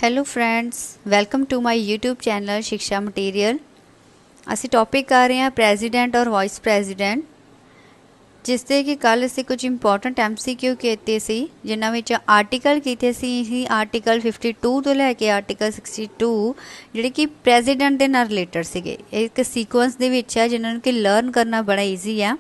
Hello friends, welcome to my YouTube channel Shiksha material. असी topic कर रहे हैं प्रेजिडेंट और वाइस प्रेजिडेंट, जिससे कि कल असी कुछ इंपॉर्टेंट MCQ किए सी, जिन्हां विच आर्टिकल किए सी आर्टिकल 52 तो लैके आर्टिकल 62 जिहड़े कि प्रेजिडेंट दे नाल रिलेटेड सीगे। एक सीक्वेंस दे विच है जिन्हां नूं कि लर्न करना बड़ा ईजी है।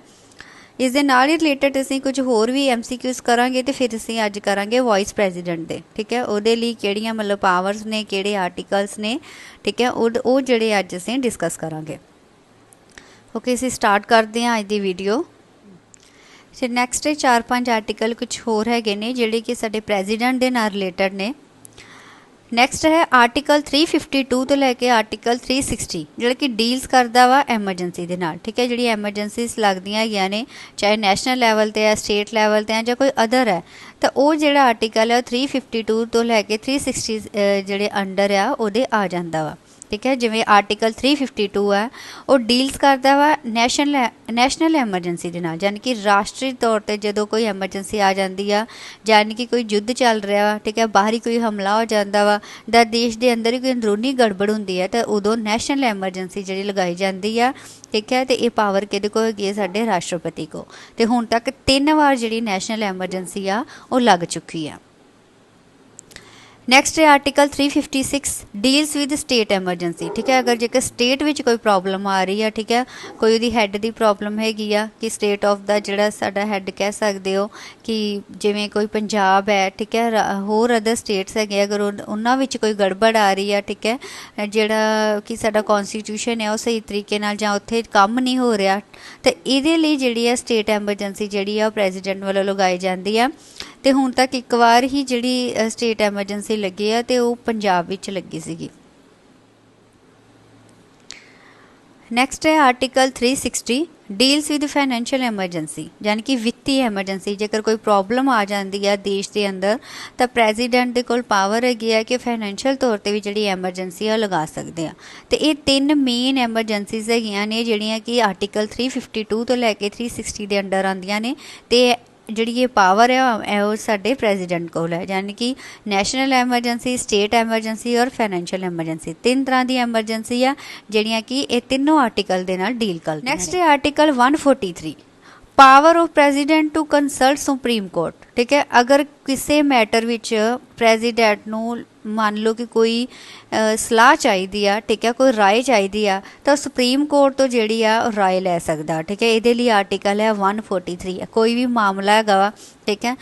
इस दे नाल ही रिलेटेड असीं कुछ होर भी MCQs करांगे ते फिर असीं अज करांगे वाइस प्रेजिडेंट दे। ठीक है, उहदे लई किहड़ियां मतलब पावर्स ने, किहड़े आर्टिकल्स ने, ठीक है, ਉਹ ਜਿਹੜੇ ਅੱਜ ਅਸੀਂ डिस्कस करांगे। ओके, ਅਸੀਂ स्टार्ट करते हैं अज दी वीडियो। फिर नैक्सट 4-5 आर्टिकल कुछ होर हैगे ने जिहड़े कि साडे प्रेजिडेंट दे नाल रिलेटेड ने। नैक्सट है आर्टिकल 352 तो लैके आर्टिकल 360 जिहड़ा कि डील्स करदा वा एमरजेंसी दे नाल। ठीक है, जिहड़ी एमरजेंसीज लगदियां हैगियां ने, चाहे नैशनल लैवल ते है, स्टेट लैवल ते है, जां कोई अदर है, तो वो जिहड़ा आर्टिकल है 352 तो लैके 360 जिहड़े अंडर आ उहदे आ जांदा वा। ठीक है, जिवें आर्टिकल 352 है वो डील्स करता वा नैशनल एमरजेंसी के नाल, यानी कि राष्ट्रीय तौर पर जो कोई एमरजेंसी आ जाती है, यानी कि कोई युद्ध चल रहा वा, ठीक है, बाहरी कोई हमला हो जाता वा, दा देश के अंदर ही कोई अंदरूनी गड़बड़ होंदी है, तो उदों नैशनल एमरजेंसी जी लगाई जाती है। ठीक है, तो ये पावर किहदे कोल हैगी है? साडे राष्ट्रपति को। तो हुण तक 3 बार जी नैशनल एमरजेंसी आ वो लग चुकी है। नैक्सट है article 356 deals with state emergency. ठीक है, अगर जेकर स्टेट विच कोई प्रॉब्लम आ रही है, ठीक है, कोई उहदी हैड की प्रॉब्लम हैगी आ कि स्टेट ऑफ द जिहड़ा साडा हैड कह सकते हो कि जिवें कोई पंजाब है, ठीक है, होर अदर स्टेट्स हैगे, अगर उन्हां विच कोई गड़बड़ आ रही है, ठीक है, जिहड़ा कि साडा कॉन्स्टिट्यूशन है वो सही तरीके नाल जां उत्थे काम नहीं हो रहा, तो इहदे लई जिहड़ी है स्टेट एमरजेंसी जिहड़ी है प्रेजिडेंट वालों लगाई जाती है। तो हुण तक एक बार ही जिहड़ी स्टेट एमरजेंसी लगी है तो वो पंजाब विच लगी सीगी। नैक्सट है article 360 deals with financial emergency, यानी कि वित्तीय एमरजेंसी। जेकर कोई प्रॉब्लम आ जाती है देश के अंदर तो प्रेजिडेंट के कोल पावर हैगी है कि फाइनैंशियल तौर पर भी जिहड़ी एमरजेंसी है लगा सकते हैं। तो ये 3 मेन एमरजेंसीज हैगियां ने जिहड़ियां कि आर्टिकल 352 तो लैके 360 के अंडर आंदियां ने, ते जिहड़ी ये पावर है वो साडे प्रेजिडेंट कोल है, यानी कि नैशनल एमरजेंसी, स्टेट एमरजेंसी और फाइनैंशियल एमरजेंसी 3 तरह की एमरजेंसी आ जिहड़ियां कि ये तीनों आर्टिकल दे नाल डील करदियां। नैक्सट है article 143 power of president to consult supreme court. ठीक है, अगर किसी मैटर विच प्रेजिडेंट नूं मान लो कि कोई सलाह चाहिए आ, ठीक है, कोई राय चाहिए आ, तो सुप्रीम कोर्ट तो जिहड़ी आ राय लै सकदा। ठीक है, इहदे लई आर्टिकल है 143 है। कोई भी मामला हैगा वा, ठीक है,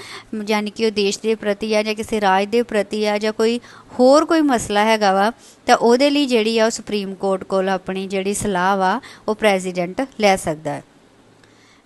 यानी कि देश के प्रति है जां किसी राज के प्रति है जां कोई होर कोई मसला हैगा वा, तो उहदे लई जिहड़ी आ सुप्रीम कोर्ट कोल अपनी जिहड़ी सलाह वा वो प्रेजिडेंट लै सकदा है।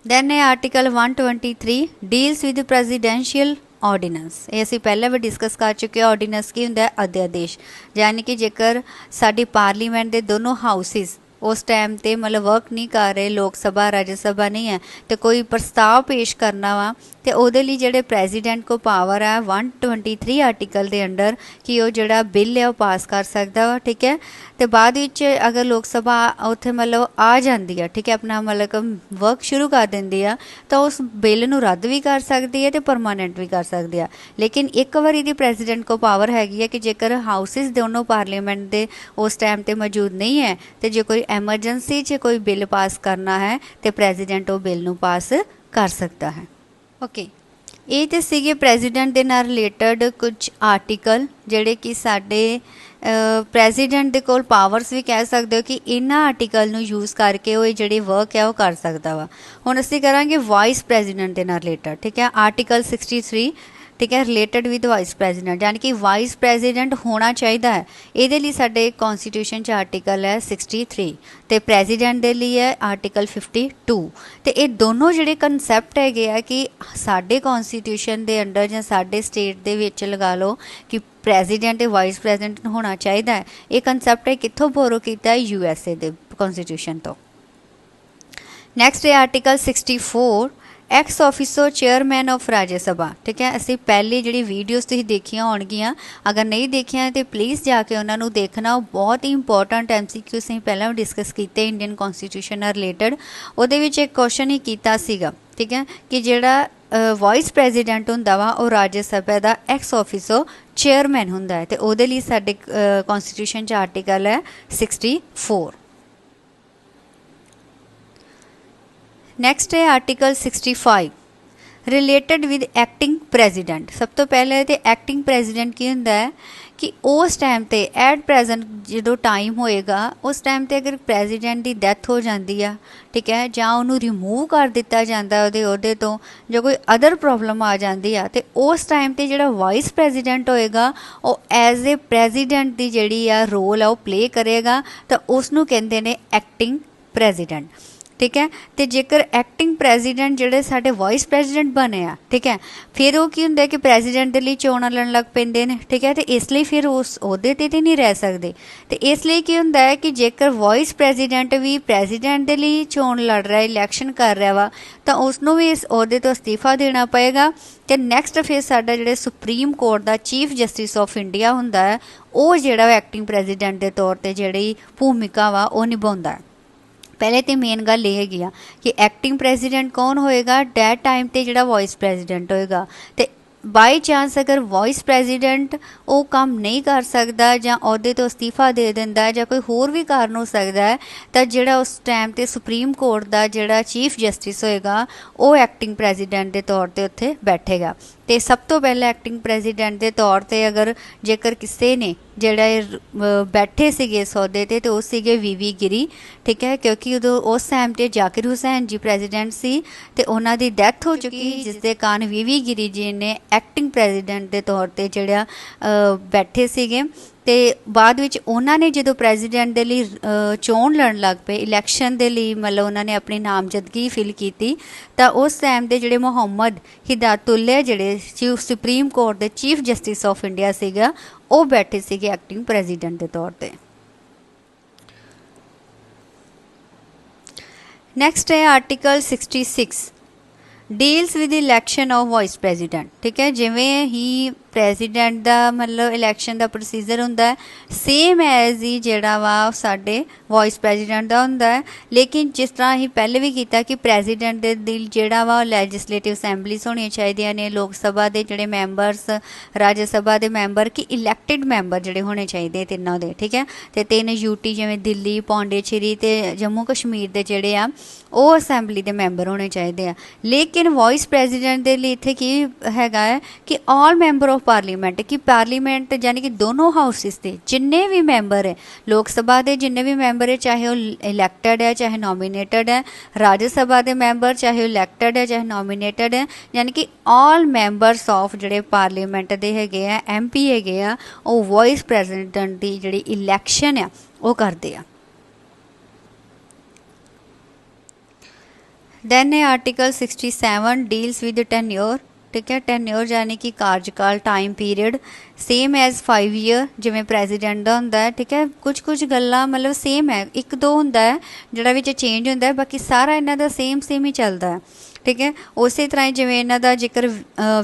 दैन है article 123 deals with presidential ordinance. ये असीं पहले भी डिस्कस कर चुके हैं। ऑर्डीनेंस की हुंदा है? अध्यादेश, यानी कि जेकर साडी पार्लीमेंट के दोनों हाउसिस उस टाइम ते मतलब वर्क नहीं कर रहे, लोक सभा राज्य सभा नहीं है, तो कोई प्रस्ताव पेश करना वा, तो उहदे लई जिहड़े प्रेजिडेंट को पावर है 123 आर्टिकल के अंडर कि वो जिहड़ा बिल है वो पास कर सकदा वा। ठीक है, तो बाद विच अगर लोक सभा उत्थे मतलब आ जाती है, ठीक है, अपना मतलब वर्क शुरू कर देंदी है, तो उस बिल नूं रद्द भी कर सकती है तो परमानेंट भी कर सकती है। लेकिन एक बार इहदी प्रेजिडेंट को पावर हैगी है कि जेकर हाउसिस दोनों पार्लीमेंट के उस टाइम ते मौजूद नहीं है, तो जो कोई एमरजेंसी च कोई बिल पास करना है तो प्रेजिडेंट वो बिल नूं पास कर सकता है। ओके, ये तो सीगे प्रेजिडेंट के नाल रिलेटेड कुछ आर्टिकल जिहड़े कि साडे प्रेजिडेंट दे कोल पावर्स भी कह सकते हो कि इन्हां आर्टिकल नूं यूज़ करके वो जिहड़ी वर्क है वो कर सकता वा। हुण असीं करांगे वाइस प्रेजिडेंट दे नाल रिलेटेड। ठीक है, आर्टिकल 63 ठीक है रिलेटेड विद वाइस प्रेजिडेंट, यानी कि वाइस प्रेजिडेंट होना चाहिए है। ये लिए साडे कॉन्स्टिट्यूशन च आर्टिकल है 63 तो प्रेजिडेंट दे लिए है आर्टिकल 52। तो ये दोनों जिहड़े कंसैप्ट है कि साडे कॉन्स्टिट्यूशन के अंडर जां साडे स्टेट दे विच लगा लो कि प्रेजिडेंट ते वाइस प्रेजिडेंट होना चाहिए है। ये कंसैप्ट है कित्थों बोरो कीता है? USA दे कॉन्स्टिट्यूशन तो। नैक्सट है article 64 x officio chairman of राज्य सभा। ठीक है, असी पहले जी वीडियोज़ तुसीं देखियां होणगियां, अगर नहीं देखियां तो प्लीज़ जाके उन्होंने देखना। बहुत ही इंपॉर्टेंट MCQ असीं पहलां भी डिस्कस किए इंडियन कॉन्स्टिट्यूशन नाल रिलेटेड। उहदे विच एक क्वेश्चन ही कीता सीगा, ठीक है, कि जिहड़ा ਵਾਈਸ ਪ੍ਰੈਜ਼ੀਡੈਂਟ ਹੁੰਦਾ ਵਾ ਉਹ ਰਾਜ ਸਭਾ ਦਾ ਐਕਸ ਆਫਿਸੋ ਚੇਅਰਮੈਨ ਹੁੰਦਾ ਹੈ ਤੇ ਉਹਦੇ ਲਈ ਸਾਡੇ ਕਨਸਟੀਟਿਊਸ਼ਨ 'ਚ ਆਰਟੀਕਲ ਹੈ 64। ਨੈਕਸਟ ਹੈ article 65 related with acting president. ਸਭ ਤੋਂ ਪਹਿਲੇ ਤੇ ਐਕਟਿੰਗ ਪ੍ਰੈਜ਼ੀਡੈਂਟ ਕੀ ਹੁੰਦਾ ਹੈ ਕਿ ਉਸ ਟਾਈਮ ਤੇ ਐਟ ਪ੍ਰੈਜ਼ੈਂਟ ਜਦੋਂ ਟਾਈਮ ਹੋਏਗਾ ਉਸ ਟਾਈਮ ਤੇ ਅਗਰ ਪ੍ਰੈਜ਼ੀਡੈਂਟ ਦੀ ਡੈਥ ਹੋ ਜਾਂਦੀ ਆ, ਠੀਕ ਹੈ, ਜਾਂ ਉਹਨੂੰ ਰਿਮੂਵ ਕਰ ਦਿੱਤਾ ਜਾਂਦਾ ਉਹਦੇ ਅਹੁਦੇ ਤੋਂ, ਜਾਂ ਕੋਈ ਅਦਰ ਪ੍ਰੋਬਲਮ ਆ ਜਾਂਦੀ ਆ, ਤੇ ਉਸ ਟਾਈਮ ਤੇ ਜਿਹੜਾ ਵਾਈਸ ਪ੍ਰੈਜ਼ੀਡੈਂਟ ਹੋਏਗਾ ਉਹ ਐਜ਼ ਏ ਪ੍ਰੈਜ਼ੀਡੈਂਟ ਦੀ ਜਿਹੜੀ ਆ ਰੋਲ ਆ ਉਹ ਪਲੇ ਕਰੇਗਾ, ਤਾਂ ਉਸ ਨੂੰ ਕਹਿੰਦੇ ਨੇ ਐਕਟਿੰਗ ਪ੍ਰੈਜ਼ੀਡੈਂਟ। ਠੀਕ ਹੈ, ਤੇ ਜੇਕਰ ਐਕਟਿੰਗ ਪ੍ਰੈਜ਼ੀਡੈਂਟ ਜਿਹੜੇ ਸਾਡੇ ਵਾਈਸ ਪ੍ਰੈਜ਼ੀਡੈਂਟ ਬਣੇ ਆ, ਠੀਕ ਹੈ, ਫਿਰ ਉਹ ਕੀ ਹੁੰਦਾ ਕਿ ਪ੍ਰੈਜ਼ੀਡੈਂਟ ਦੇ ਲਈ ਚੋਣਾਂ ਲੜਨ ਲੱਗ ਪੈਂਦੇ ਨੇ, ਠੀਕ ਹੈ, ਤੇ ਇਸ ਲਈ ਫਿਰ ਉਸ ਅਹੁਦੇ 'ਤੇ ਨਹੀਂ ਰਹਿ ਸਕਦੇ। ਤੇ ਇਸ ਲਈ ਕੀ ਹੁੰਦਾ ਹੈ ਕਿ ਜੇਕਰ ਵਾਈਸ ਪ੍ਰੈਜ਼ੀਡੈਂਟ ਵੀ ਪ੍ਰੈਜ਼ੀਡੈਂਟ ਦੇ ਲਈ ਚੋਣ ਲੜ ਰਿਹਾ, ਇਲੈਕਸ਼ਨ ਕਰ ਰਿਹਾ ਵਾ, ਤਾਂ ਉਸ ਨੂੰ ਵੀ ਇਸ ਅਹੁਦੇ ਤੋਂ ਅਸਤੀਫਾ ਦੇਣਾ ਪਏਗਾ। ਤੇ ਨੈਕਸਟ ਫਿਰ ਸਾਡਾ ਜਿਹੜੇ supreme court the chief justice of India ਹੁੰਦਾ ਹੈ, ਉਹ ਜਿਹੜਾ ਐਕਟਿੰਗ ਪ੍ਰੈਜ਼ੀਡੈਂਟ ਦੇ ਤੌਰ 'ਤੇ ਜਿਹੜੀ ਭੂਮਿਕਾ ਵਾ ਉਹ ਨਿਭਾਉਂਦਾ ਹੈ। ਪਹਿਲੇ ਤਾਂ ਮੇਨ ਗੱਲ ਇਹ ਹੈਗੀ ਆ ਕਿ ਐਕਟਿੰਗ ਪ੍ਰੈਜ਼ੀਡੈਂਟ ਕੌਣ ਹੋਏਗਾ, ਡੈਟ ਟਾਈਮ 'ਤੇ ਜਿਹੜਾ ਵਾਈਸ ਪ੍ਰੈਜ਼ੀਡੈਂਟ ਹੋਏਗਾ। ਤੇ ਬਾਈ ਚਾਂਸ ਅਗਰ ਵਾਈਸ ਪ੍ਰੈਜ਼ੀਡੈਂਟ ਉਹ ਕੰਮ ਨਹੀਂ ਕਰ ਸਕਦਾ ਜਾਂ ਅਹੁਦੇ ਤੋਂ ਅਸਤੀਫਾ ਦੇ ਦਿੰਦਾ ਜਾਂ ਕੋਈ ਹੋਰ ਵੀ ਕਾਰਨ ਹੋ ਸਕਦਾ ਹੈ, ਤਾਂ ਜਿਹੜਾ ਉਸ ਟਾਈਮ 'ਤੇ ਸੁਪਰੀਮ ਕੋਰਟ ਦਾ ਜਿਹੜਾ ਚੀਫ ਜਸਟਿਸ ਹੋਏਗਾ ਉਹ ਐਕਟਿੰਗ ਪ੍ਰੈਜ਼ੀਡੈਂਟ ਦੇ ਤੌਰ 'ਤੇ ਉੱਥੇ ਬੈਠੇਗਾ। ਤੇ ਸਭ ਤੋਂ ਪਹਿਲਾਂ ਐਕਟਿੰਗ ਪ੍ਰੈਜ਼ੀਡੈਂਟ ਦੇ ਤੌਰ 'ਤੇ ਅਗਰ ਜੇਕਰ ਕਿਸੇ ਨੇ ਜਿਹੜੇ ਬੈਠੇ ਸੀਗੇ ਇਸ ਅਹੁਦੇ 'ਤੇ ਉਹ ਸੀਗੇ ਵੀ ਗਿਰੀ, ਠੀਕ ਹੈ, ਕਿਉਂਕਿ ਉਦੋਂ ਉਸ ਟਾਈਮ 'ਤੇ ਜ਼ਾਕਿਰ ਹੁਸੈਨ ਜੀ ਪ੍ਰੈਜ਼ੀਡੈਂਟ ਸੀ ਤੇ ਉਹਨਾਂ ਦੀ ਡੈਥ ਹੋ ਚੁੱਕੀ, ਜਿਸ ਦੇ ਕਾਰਨ ਵੀ ਗਿਰੀ ਜੀ ਨੇ ਐਕਟਿੰਗ ਪ੍ਰੈਜ਼ੀਡੈਂਟ ਦੇ ਤੌਰ 'ਤੇ ਜਿਹੜਾ ਬੈਠੇ ਸੀਗੇ। ਤੇ ਬਾਅਦ ਵਿੱਚ ਉਹਨਾਂ ਨੇ ਜਦੋਂ ਪ੍ਰੈਜ਼ੀਡੈਂਟ ਦੇ ਲਈ ਚੋਣ ਲੜਨ ਲੱਗ ਪਏ, ਇਲੈਕਸ਼ਨ ਦੇ ਲਈ ਮਤਲਬ ਉਹਨਾਂ ਨੇ ਆਪਣੀ ਨਾਮਜ਼ਦਗੀ ਫਿਲ ਕੀਤੀ, ਤਾਂ ਉਸ ਟਾਈਮ ਦੇ ਜਿਹੜੇ ਮੁਹੰਮਦ ਹਿਦਾਇਤੁੱਲਾ ਜਿਹੜੇ ਸੁਪਰੀਮ ਕੋਰਟ ਦੇ ਚੀਫ ਜਸਟਿਸ ਆਫ ਇੰਡੀਆ ਸੀਗਾ, ਉਹ ਬੈਠੇ ਸੀਗੇ ਐਕਟਿੰਗ ਪ੍ਰੈਜ਼ੀਡੈਂਟ ਦੇ ਤੌਰ 'ਤੇ। ਨੈਕਸਟ ਹੈ article 66 deals with election of vice president. ਠੀਕ ਹੈ, ਜਿਵੇਂ ਹੀ ਪ੍ਰੈਜ਼ੀਡੈਂਟ ਦਾ ਮਤਲਬ ਇਲੈਕਸ਼ਨ ਦਾ ਪ੍ਰੋਸੀਜਰ ਹੁੰਦਾ ਹੈ, ਸੇਮ ਐਜ਼ ਹੀ ਜਿਹੜਾ ਵਾ ਸਾਡੇ ਵਾਈਸ ਪ੍ਰੈਜ਼ੀਡੈਂਟ ਦਾ ਹੁੰਦਾ ਹੈ। ਲੇਕਿਨ ਜਿਸ ਤਰ੍ਹਾਂ ਅਸੀਂ ਪਹਿਲੇ ਵੀ ਕੀਤਾ ਕਿ ਪ੍ਰੈਜ਼ੀਡੈਂਟ ਦੇ ਦਿਲ ਜਿਹੜਾ ਵਾ ਲੈਜਿਸਲੇਟਿਵ ਅਸੈਂਬਲੀਜ਼ ਹੋਣੀਆਂ ਚਾਹੀਦੀਆਂ ਨੇ, ਲੋਕ ਸਭਾ ਦੇ ਜਿਹੜੇ ਮੈਂਬਰਸ, ਰਾਜ ਸਭਾ ਦੇ ਮੈਂਬਰ, ਕਿ ਇਲੈਕਟਿਡ ਮੈਂਬਰ ਜਿਹੜੇ ਹੋਣੇ ਚਾਹੀਦੇ ਤਿੰਨਾਂ ਦੇ, ਠੀਕ ਹੈ, ਤੇ 3 ਯੂਟੀ ਜਿਵੇਂ ਦਿੱਲੀ, ਪੌਂਡੀਚੇਰੀ ਤੇ ਜੰਮੂ ਕਸ਼ਮੀਰ ਦੇ ਜਿਹੜੇ ਆ ਉਹ ਅਸੈਂਬਲੀ ਦੇ ਮੈਂਬਰ ਹੋਣੇ ਚਾਹੀਦੇ ਆ। ਲੇਕਿਨ ਵਾਈਸ ਪ੍ਰੈਜ਼ੀਡੈਂਟ ਦੇ ਲਈ ਇੱਥੇ ਕੀ ਹੈਗਾ ਹੈ ਕਿ ਆਲ ਮੈਂਬਰ ਆਫ ਪਾਰਲੀਮੈਂਟ, ਕਿ ਪਾਰਲੀਮੈਂਟ ਯਾਨੀ ਕਿ ਦੋਨੋਂ ਹਾਊਸਿਸ ਦੇ ਜਿੰਨੇ ਵੀ ਮੈਂਬਰ ਹੈ, ਲੋਕ ਸਭਾ ਦੇ ਜਿੰਨੇ ਵੀ ਮੈਂਬਰ ਹੈ, ਚਾਹੇ ਉਹ ਇਲੈਕਟਡ ਹੈ ਚਾਹੇ ਨੋਮੀਨੇਟਡ ਹੈ, ਰਾਜ ਸਭਾ ਦੇ ਮੈਂਬਰ ਚਾਹੇ ਉਹ ਇਲੈਕਟਡ ਹੈ ਚਾਹੇ ਨੋਮੀਨੇਟਡ ਹੈ, ਯਾਨੀ ਕਿ ਆਲ ਮੈਂਬਰਸ ਆਫ ਜਿਹੜੇ ਪਾਰਲੀਮੈਂਟ ਦੇ ਹੈਗੇ ਆ, MP ਹੈਗੇ ਆ, ਉਹ ਵਾਈਸ ਪ੍ਰੈਜ਼ੀਡੈਂਟ ਦੀ ਜਿਹੜੀ ਇਲੈਕਸ਼ਨ ਆ ਉਹ ਕਰਦੇ ਆ। ਦੈਨ ਹੈ ਆਰਟੀਕਲ 67 ਡੀਲਸ ਵਿਦ ਟੈਨਿਓਰ। ਠੀਕ ਹੈ, ਟੈਨਿਓਰ ਯਾਨੀ ਕਿ ਕਾਰਜਕਾਲ, time period, same as 5 year ਜਿਵੇਂ ਪ੍ਰੈਜ਼ੀਡੈਂਟ ਦਾ ਹੁੰਦਾ ਹੈ। ਠੀਕ ਹੈ, ਕੁਝ ਗੱਲਾਂ ਮਤਲਬ ਸੇਮ ਹੈ, 1-2 ਹੁੰਦਾ ਹੈ ਜਿਹੜਾ ਵਿੱਚ ਚੇਂਜ ਹੁੰਦਾ ਹੈ, ਬਾਕੀ ਸਾਰਾ ਇਹਨਾਂ ਦਾ ਸੇਮ ਹੀ ਚੱਲਦਾ ਹੈ। ਠੀਕ ਹੈ, ਉਸੇ ਤਰ੍ਹਾਂ ਹੀ ਜਿਵੇਂ ਇਹਨਾਂ ਦਾ ਜੇਕਰ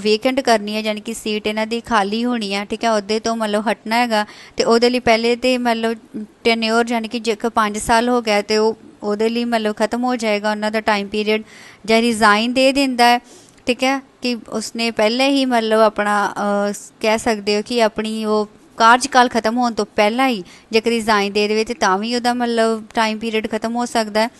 ਵੇਕੈਂਟ ਕਰਨੀ ਹੈ, ਯਾਨੀ ਕਿ ਸੀਟ ਇਹਨਾਂ ਦੀ ਖਾਲੀ ਹੋਣੀ ਹੈ, ਠੀਕ ਹੈ, ਅਹੁਦੇ ਤੋਂ ਮਤਲਬ ਹਟਣਾ ਹੈਗਾ, ਤੇ ਉਹਦੇ ਲਈ ਪਹਿਲੇ ਤੇ ਮਤਲਬ ਟੈਨਿਓਰ ਯਾਨੀ ਕਿ ਜੇਕਰ 5 ਸਾਲ ਹੋ ਗਿਆ ਤੇ ਉਹਦੇ ਲਈ ਮਤਲਬ ख़त्म ਹੋ ਜਾਏਗਾ ਉਹਨਾਂ ਦਾ ਟਾਈਮ ਪੀਰੀਅਡ, ਜਾਂ ਰਿਜ਼ਾਈਨ ਦੇ ਦਿੰਦਾ ਹੈ। ਠੀਕ ਹੈ, ਕਿ ਉਸਨੇ ਪਹਿਲੇ ਹੀ ਮਤਲਬ ਆਪਣਾ ਕਹਿ ਸਕਦੇ ਹੋ ਕਿ ਆਪਣੀ ਉਹ ਕਾਰਜਕਾਲ ख़त्म ਹੋਣ ਤੋਂ ਪਹਿਲਾਂ ਹੀ ਜੇਕਰ ਰਿਜ਼ਾਈਨ ਦੇ ਦੇਵੇ ਤਾਂ ਵੀ ਉਹਦਾ ਮਤਲਬ ਟਾਈਮ ਪੀਰੀਅਡ ख़त्म ਹੋ ਸਕਦਾ ਹੈ।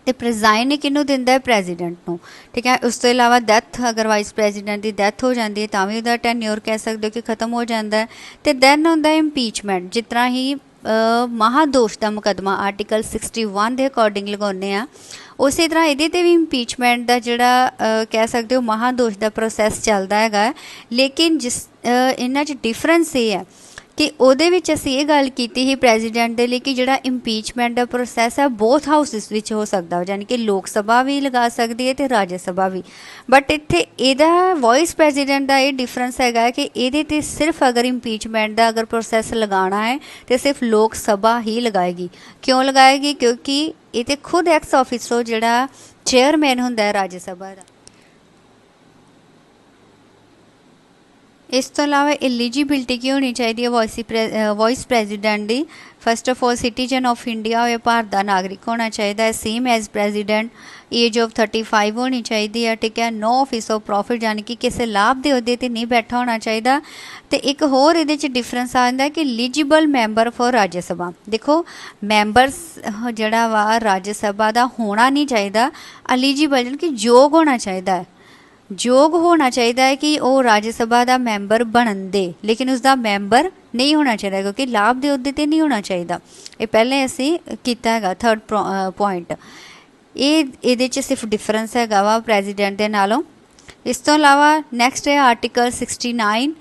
ਤੇ ਪ੍ਰਿਜ਼ਾਈਨ ਕਿਹਨੂੰ ਦਿੰਦਾ ਹੈ, ਪ੍ਰੈਜ਼ੀਡੈਂਟ ਨੂੰ। ਠੀਕ ਹੈ, ਉਸ ਤੋਂ ਇਲਾਵਾ ਡੈਥ, ਅਗਰ ਵਾਈਸ ਪ੍ਰੈਜ਼ੀਡੈਂਟ ਦੀ ਡੈਥ ਹੋ ਜਾਂਦੀ ਹੈ ਤਾਂ ਵੀ ਉਹਦਾ ਟੈਨਿਓਰ ਕਹਿ ਸਕਦੇ ਹੋ ਕਿ ਖ਼त्म ਹੋ ਜਾਂਦਾ ਹੈ। ਤੇ ਦੈਨ ਹੁੰਦਾ ਇੰਪੀਚਮੈਂਟ, ਜਿਸ ਤਰ੍ਹਾਂ ਹੀ ਮਹਾਦੋਸ਼ ਦਾ ਮੁਕੱਦਮਾ ਆਰਟੀਕਲ 61 ਦੇ ਅਕੋਰਡਿੰਗ ਲਗਾਉਂਦੇ ਆ, ਉਸੇ ਤਰ੍ਹਾਂ ਇਹਦੇ 'ਤੇ ਵੀ ਇੰਪੀਚਮੈਂਟ ਦਾ ਜਿਹੜਾ ਕਹਿ ਸਕਦੇ ਹੋ ਮਹਾਦੋਸ਼ ਦਾ ਪ੍ਰੋਸੈਸ ਚੱਲਦਾ ਹੈਗਾ। ਲੇਕਿਨ ਜਿਸ ਇਹਨਾਂ 'ਚ ਡਿਫਰੈਂਸ ਇਹ ਹੈ ਕਿ ਉਹਦੇ ਵਿੱਚ ਅਸੀਂ ਇਹ ਗੱਲ ਕੀਤੀ ਸੀ ਪ੍ਰੈਜ਼ੀਡੈਂਟ ਦੇ ਲਈ ਕਿ ਜਿਹੜਾ ਇੰਪੀਚਮੈਂਟ ਦਾ ਪ੍ਰੋਸੈਸ ਹੈ ਬੋਥ ਹਾਊਸਿਸ ਵਿੱਚ ਹੋ ਸਕਦਾ, ਯਾਨੀ ਕਿ ਲੋਕ ਸਭਾ ਵੀ ਲਗਾ ਸਕਦੀ ਹੈ ਅਤੇ ਰਾਜ ਸਭਾ ਵੀ। ਬਟ ਇੱਥੇ ਇਹਦਾ ਵਾਈਸ ਪ੍ਰੈਜ਼ੀਡੈਂਟ ਦਾ ਇਹ ਡਿਫਰੈਂਸ ਹੈਗਾ ਕਿ ਇਹਦੇ 'ਤੇ ਸਿਰਫ ਅਗਰ ਇੰਪੀਚਮੈਂਟ ਦਾ ਅਗਰ ਪ੍ਰੋਸੈਸ ਲਗਾਉਣਾ ਹੈ ਤਾਂ ਸਿਰਫ ਲੋਕ ਸਭਾ ਹੀ ਲਗਾਏਗੀ। ਕਿਉਂ ਲਗਾਏਗੀ? ਕਿਉਂਕਿ ਇਹ ਤਾਂ ਖੁਦ ਐਕਸ ਆਫਿਸੋ ਜਿਹੜਾ ਚੇਅਰਮੈਨ ਹੁੰਦਾ ਹੈ ਰਾਜ ਸਭਾ ਦਾ, इस तो इलावा एलिजिबिलिटी की होनी चाहिए वाइस प्रेजिडेंट की। First of all citizen of India हो, भारत का नागरिक होना चाहिए, same age president, age of 35 होनी चाहिए है, ठीक है। नो ऑफिस ऑफ प्रॉफिट यानी कि किसी लाभ के अहदे नहीं बैठा होना चाहिए। तो एक होर ये डिफरेंस आता है कि एलिजिबल मैंबर फॉर राज्य सभा। देखो मैंबरस जड़ा वा राज्य सभा का होना नहीं चाहिए, एलिजिबल यानी कि योग होना चाहिए है, योग होना चाहिए है कि वो राज्य सभा का मैंबर बनन दे, लेकिन उसका मैंबर नहीं होना चाहिए क्योंकि लाभ के अहदे ते नहीं होना चाहिए। ये पहले असी किया है थर्ड पॉइंट। ये सिर्फ डिफरेंस है वा प्रेजिडेंट के नालों। इस तो इलावा नैक्सट है article 69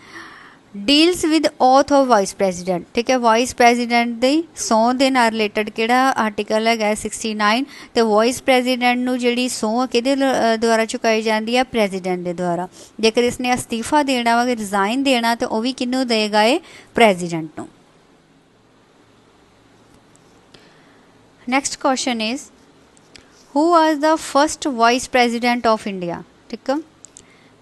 deals with auth of vice president, ठीक है। वाइस प्रेजिडेंट की सौं के नाल रिलेटेड किहड़ा आर्टिकल है 69। तो वाइस प्रेजिडेंट नूं जिहड़ी सौं किहदे द्वारा चुकाई जाती है, प्रेजिडेंट के द्वारा। जेकर इसने अस्तीफा देना वा, रिजाइन देना, तो वह भी किनू देगा, ये प्रेजिडेंट नूं। Next question is who was the first vice president of India, ठीक है,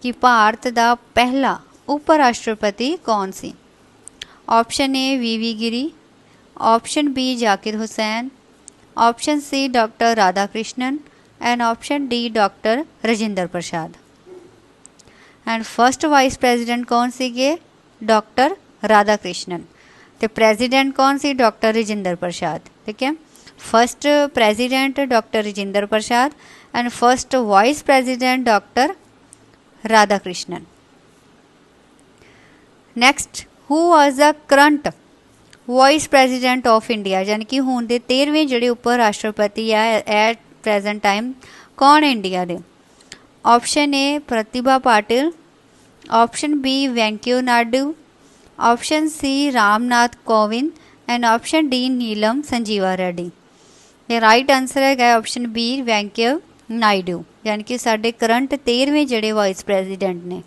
कि भारत का पहला उप राष्ट्रपति कौन सी। Option A V Giri, option B Zakir Hussain, option C doctor Radha Krishnan and option D doctor Rajendra Prasad. And first vice president कौन सी के, डॉक्टर राधा कृष्णन। तो प्रेजिडेंट कौन सी, डॉक्टर राजेंद्र प्रसाद, ठीक है। First president doctor Rajendra Prasad and first vice president doctor Radha Krishnan. Next who was the current vice president of India, यानी कि हुण दे 13वें जिहड़े उप राष्ट्रपति है एट प्रेजेंट टाइम कौन है इंडिया दे। Option A Pratibha Patil, option B Venkaiah Naidu, option C Ramnath Kovind and option D Neelam Sanjiva Reddy. ये राइट आंसर है ऑप्शन बी वेंकैया नायडू, यानी कि साडे करंट 13वें जिहड़े वाइस प्रेजिडेंट ने।